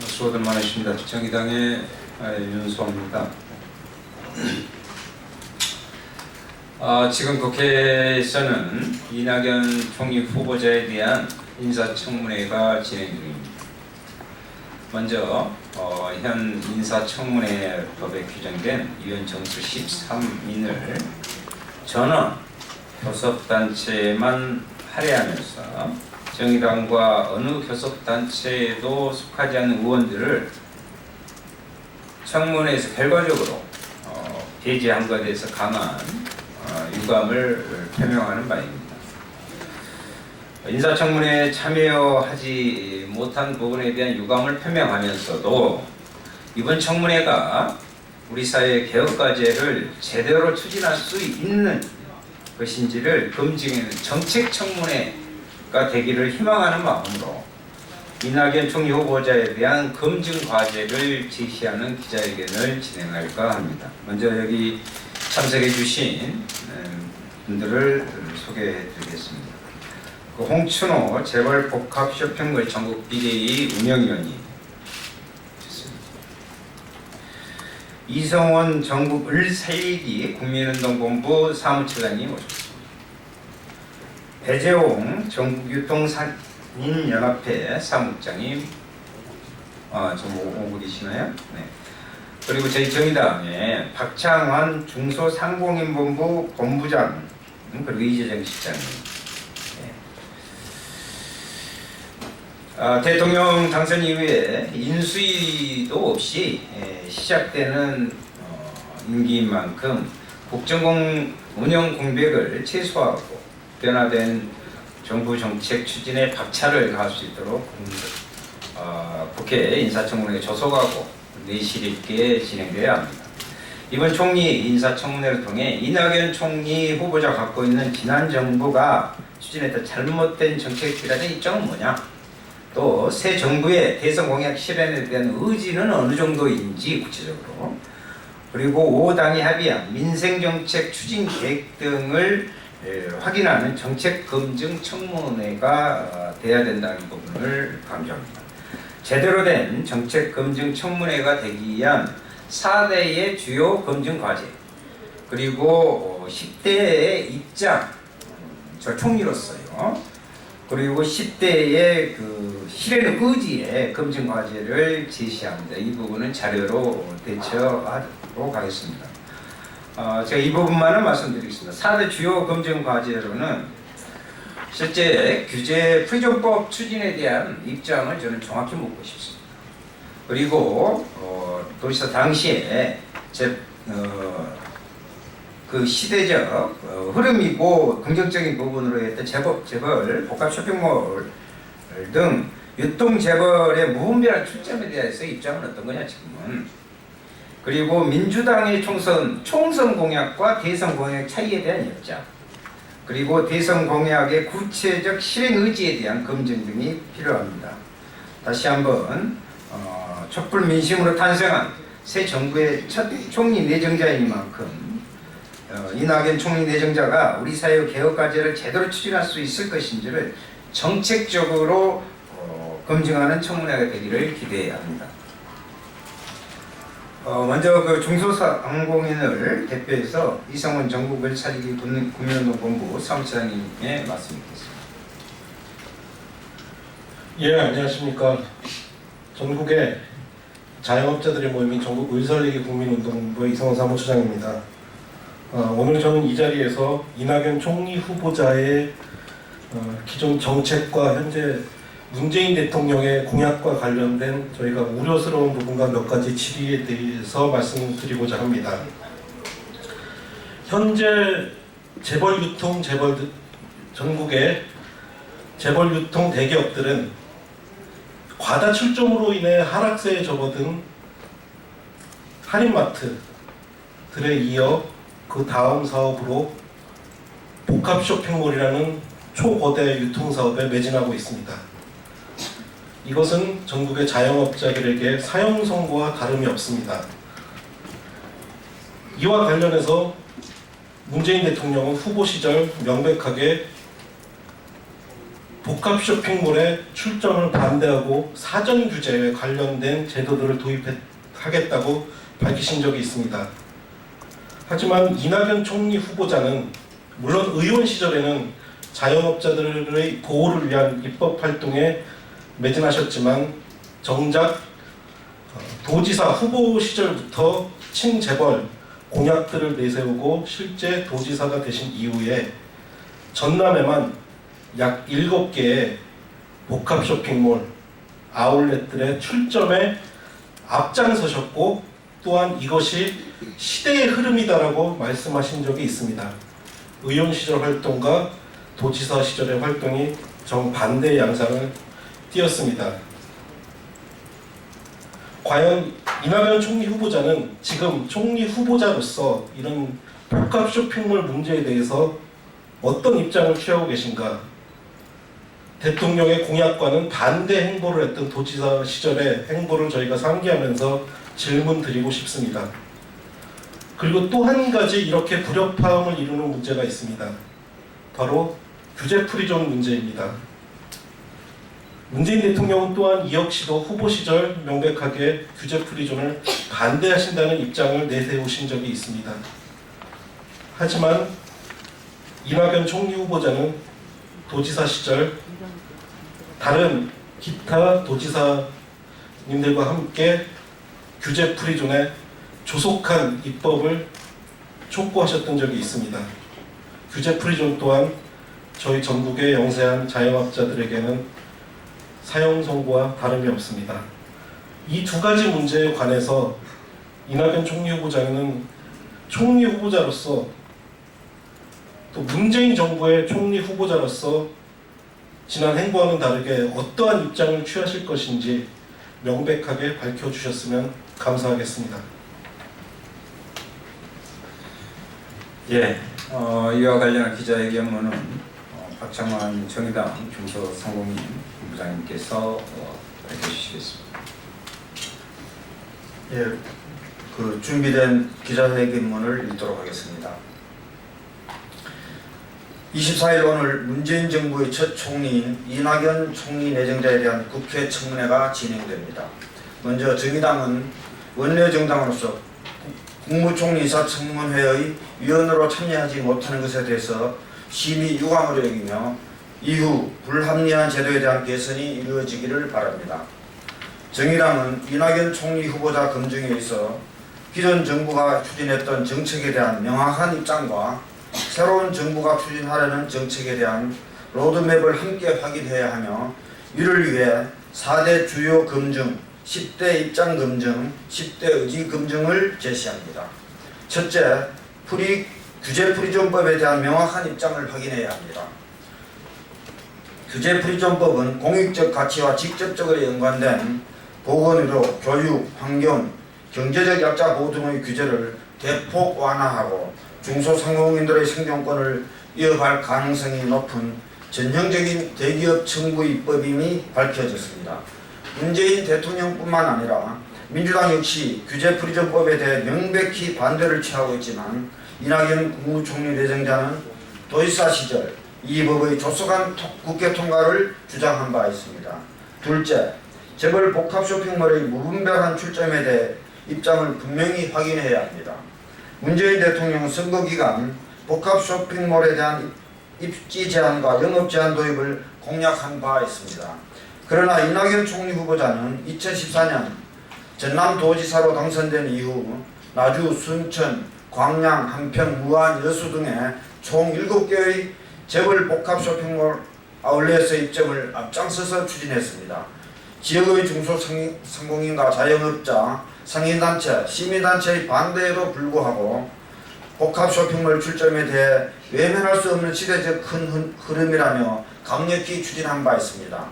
수고들 많으십니다. 정의당의 윤수호입니다. 지금 국회에서는 이낙연 총리 후보자에 대한 인사청문회가 진행 중입니다. 먼저 현 인사청문회법에 규정된 위원 정수 13인을 전원 교섭단체만 할애하면서 정의당과 어느 교섭단체에도 속하지 않는 의원들을 청문회에서 결과적으로 배제한 것에 대해서 강한 유감을 표명하는 바입니다. 인사청문회에 참여하지 못한 부분에 대한 유감을 표명하면서도 이번 청문회가 우리 사회의 개혁과제를 제대로 추진할 수 있는 것인지를 검증하는 정책청문회가 되기를 희망하는 마음으로 이낙연 총리 후보자에 대한 검증 과제를 제시하는 기자회견을 진행할까 합니다. 먼저 여기 참석해 주신 분들을 소개해 드리겠습니다. 홍춘호 재벌 복합 쇼핑몰 전국 비대위 운영위원님, 이성원 전국 을살리기 국민운동본부 사무처장님 오셨습니다. 배재홍 전국유통산인연합회 사무국장님 좀 오고 계시나요? 네. 그리고 저희 정의당의 박창환 중소상공인본부 본부장 그리고 이재정 실장님. 대통령 당선 이후에 인수위도 없이 시작되는 임기인 만큼 국정 운영 공백을 최소화하고 변화된 정부 정책 추진에 박차를 가할 수 있도록 국회 인사청문회에 조속하고 내실 있게 진행되어야 합니다. 이번 총리 인사청문회를 통해 이낙연 총리 후보자 갖고 있는 지난 정부가 추진했던 잘못된 정책이라는 입장은 뭐냐? 또 새 정부의 대선 공약 실현에 대한 의지는 어느 정도인지 구체적으로, 그리고 5당이 합의한 민생정책 추진 계획 등을 확인하는 정책 검증 청문회가 돼야 된다는 부분을 강조합니다. 제대로 된 정책 검증 청문회가 되기 위한 4대의 주요 검증 과제, 그리고 10대의 입장, 저 총리로서요, 그리고 10대의 그 실행 의지의 검증 과제를 제시합니다. 이 부분은 자료로 대처하도록 하겠습니다. 제가 이 부분만은 말씀드리겠습니다. 4대 주요 검증 과제로는 실제 규제 프리존법 추진에 대한 입장을 저는 정확히 묻고 싶습니다. 그리고 도지사 당시에 그 시대적 흐름이고 긍정적인 부분으로 했던 재벌 복합 쇼핑몰 등 유통 재벌의 무분별한 출점에 대해서 입장은 어떤 거냐 지금은. 그리고 민주당의 총선 공약과 대선 공약 차이에 대한 입장, 그리고 대선 공약의 구체적 실행 의지에 대한 검증 등이 필요합니다. 다시 한번 촛불 민심으로 탄생한 새 정부의 첫 총리 내정자인 만큼 이낙연 총리 내정자가 우리 사회 개혁 과제를 제대로 추진할 수 있을 것인지를 정책적으로 검증하는 청문회가 되기를 기대해야 합니다. 먼저 그 중소상공인을 대표해서 이성원 전국을 차리기 국민운동본부 사무처장님의 말씀 듣겠습니다. 예, 안녕하십니까. 전국의 자영업자들의 모임인 전국 을살리기 국민운동본부 이성원 사무처장입니다. 오늘 저는 이 자리에서 이낙연 총리 후보자의 기존 정책과 현재 문재인 대통령의 공약과 관련된 저희가 우려스러운 부분과 몇 가지 질의에 대해서 말씀드리고자 합니다. 현재 전국의 재벌 유통 대기업들은 과다 출점으로 인해 하락세에 접어든 할인마트들에 이어 그 다음 사업으로 복합 쇼핑몰이라는 초거대 유통사업에 매진하고 있습니다. 이것은 전국의 자영업자들에게 사형 선고와 다름이 없습니다. 이와 관련해서 문재인 대통령은 후보 시절 명백하게 복합 쇼핑몰에 출점을 반대하고 사전 규제에 관련된 제도들을 도입하겠다고 밝히신 적이 있습니다. 하지만 이낙연 총리 후보자는 물론 의원 시절에는 자영업자들의 보호를 위한 입법 활동에 매진하셨지만 정작 도지사 후보 시절부터 친재벌 공약들을 내세우고 실제 도지사가 되신 이후에 전남에만 약 7개의 복합 쇼핑몰 아울렛들의 출점에 앞장서셨고 또한 이것이 시대의 흐름이다라고 말씀하신 적이 있습니다. 의원 시절 활동과 도지사 시절의 활동이 정반대의 양상을 띄었습니다. 과연 이낙연 총리 후보자는 지금 총리 후보자로서 이런 복합 쇼핑몰 문제에 대해서 어떤 입장을 취하고 계신가? 대통령의 공약과는 반대 행보를 했던 도지사 시절의 행보를 저희가 상기하면서 질문 드리고 싶습니다. 그리고 또 한 가지 이렇게 불협화음을 이루는 문제가 있습니다. 바로 규제 프리존 문제입니다. 문재인 대통령은 또한 이 역시도 후보 시절 명백하게 규제 프리존을 반대하신다는 입장을 내세우신 적이 있습니다. 하지만 이낙연 총리 후보자는 도지사 시절 다른 기타 도지사님들과 함께 규제 프리존에 조속한 입법을 촉구하셨던 적이 있습니다. 규제 프리존 또한 저희 전국의 영세한 자영업자들에게는 사형 선고와 다름이 없습니다. 이 두 가지 문제에 관해서 이낙연 총리 후보자는 총리 후보자로서 또 문재인 정부의 총리 후보자로서 지난 행보와는 다르게 어떠한 입장을 취하실 것인지 명백하게 밝혀주셨으면 감사하겠습니다. 예, 이와 관련한 기자회견문은 박창환 정의당 중소상공인 본부장님께서 밝혀주시겠습니다. 예, 그 준비된 기자회견문을 읽도록 하겠습니다. 24일 오늘 문재인 정부의 첫 총리인 이낙연 총리 내정자에 대한 국회 청문회가 진행됩니다. 먼저 정의당은 원내정당으로서 국무총리 인사청문회의 위원으로 참여하지 못하는 것에 대해서 심히 유감으로 여기며 이후 불합리한 제도에 대한 개선이 이루어지기를 바랍니다. 정의당은 이낙연 총리 후보자 검증에 있어 기존 정부가 추진했던 정책에 대한 명확한 입장과 새로운 정부가 추진하려는 정책에 대한 로드맵을 함께 확인해야 하며 이를 위해 4대 주요 검증, 10대 입장 검증, 10대 의지 검증을 제시합니다. 첫째, 규제 프리존법에 대한 명확한 입장을 확인해야 합니다. 규제 프리존법은 공익적 가치와 직접적으로 연관된 보건의료, 교육, 환경, 경제적 약자 보호 등의 규제를 대폭 완화하고 중소상공인들의 생존권을 이어갈 가능성이 높은 전형적인 대기업 청구 입법임이 밝혀졌습니다. 문재인 대통령뿐만 아니라 민주당 역시 규제 프리존법에 대해 명백히 반대를 취하고 있지만 이낙연 국무총리 내정자는 도지사 시절 이 법의 조속한 국회 통과를 주장한 바 있습니다. 둘째, 재벌 복합 쇼핑몰의 무분별한 출점에 대해 입장을 분명히 확인해야 합니다. 문재인 대통령은 선거 기간 복합 쇼핑몰에 대한 입지 제한과 영업 제한 도입을 공약한 바 있습니다. 그러나 이낙연 총리 후보자는 2014년 전남도지사로 당선된 이후 나주, 순천, 광양, 한평, 무안, 여수 등의 총 7개의 재벌 복합 쇼핑몰 아울렛의 입점을 앞장서서 추진했습니다. 지역의 중소상공인과 자영업자, 상인단체, 시민단체의 반대에도 불구하고 복합 쇼핑몰 출점에 대해 외면할 수 없는 시대적 큰 흐름이라며 강력히 추진한 바 있습니다.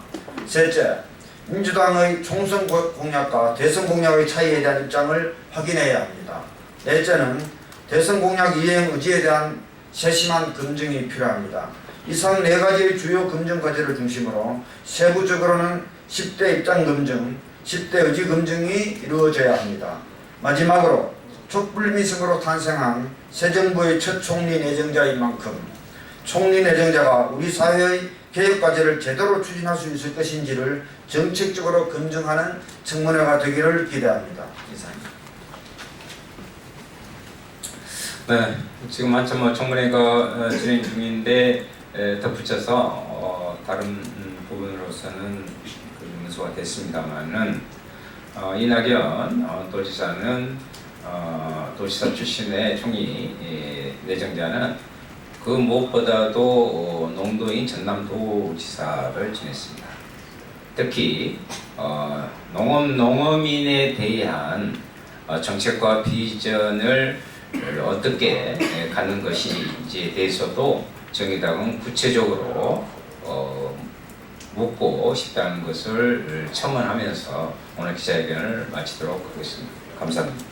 셋째, 민주당의 총선 공약과 대선 공약의 차이에 대한 입장을 확인해야 합니다. 넷째는 대선 공약 이행 의지에 대한 세심한 검증이 필요합니다. 이상 4가지의 주요 검증 과제를 중심으로 세부적으로는 10대 입장 검증, 10대 의지 검증이 이루어져야 합니다. 마지막으로 촛불미승으로 탄생한 새 정부의 첫 총리 내정자인 만큼 총리 내정자가 우리 사회의 개혁 과제를 제대로 추진할 수 있을 것인지를 정책적으로 검증하는 청문회가 되기를 기대합니다. 이상입니다. 네, 지금 한참 청문회가 진행 중인데 덧붙여서 다른 부분으로서는 그 문서가 됐습니다만은 이낙연 도지사는 도지사 출신의 총리 내정자는 그 무엇보다도 농도인 전남도지사를 지냈습니다. 특히 농어민에 대한 정책과 비전을 어떻게 갖는 것인지에 대해서도 정의당은 구체적으로 묻고 싶다는 것을 첨언하면서 오늘 기자회견을 마치도록 하겠습니다. 감사합니다.